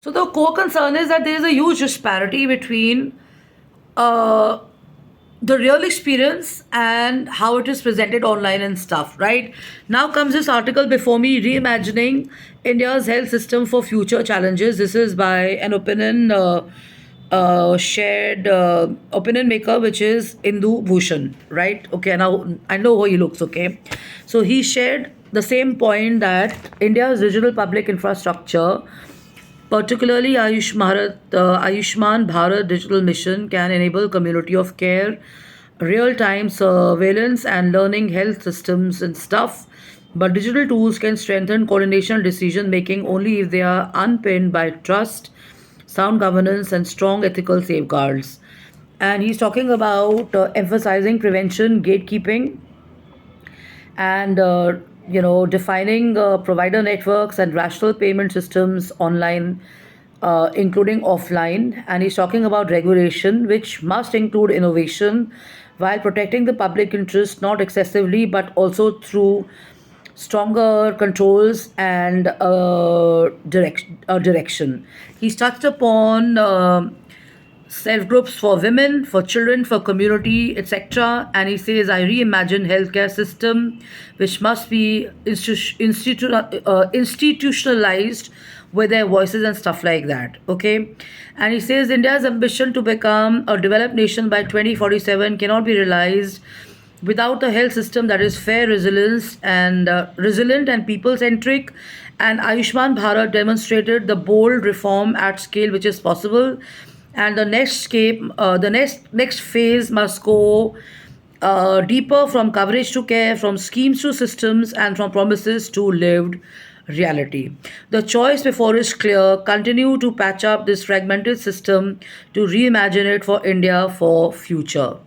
So the core concern is that there is a huge disparity between uh, the real experience and how it is presented online and stuff, right? Now comes this article before me, Reimagining India's Health System for Future Challenges. This is by an shared opinion maker, which is Indu Bhushan, right? Okay, now I know how he looks, okay? So he shared the same point that India's digital public infrastructure, particularly Ayushman Bharat Digital Mission, can enable community of care, real-time surveillance, and learning health systems and stuff. But digital tools can strengthen coordination and decision making only if they are unpinned by trust, sound governance, and strong ethical safeguards. And he's talking about emphasizing prevention, gatekeeping, and defining provider networks and rational payment systems online, including offline. And he's talking about regulation, which must include innovation while protecting the public interest, not excessively but also through stronger controls and direction. He's touched upon self groups for women, for children, for community, etc. And he says, I reimagine healthcare system, which must be institutionalized with their voices and stuff like that. Okay, and he says India's ambition to become a developed nation by 2047 cannot be realized without a health system that is fair, resilient and people centric. And Ayushman Bharat demonstrated the bold reform at scale which is possible. And the next phase must go deeper, from coverage to care, from schemes to systems, and from promises to lived reality. The choice before is clear: continue to patch up this fragmented system to reimagine it for India for future.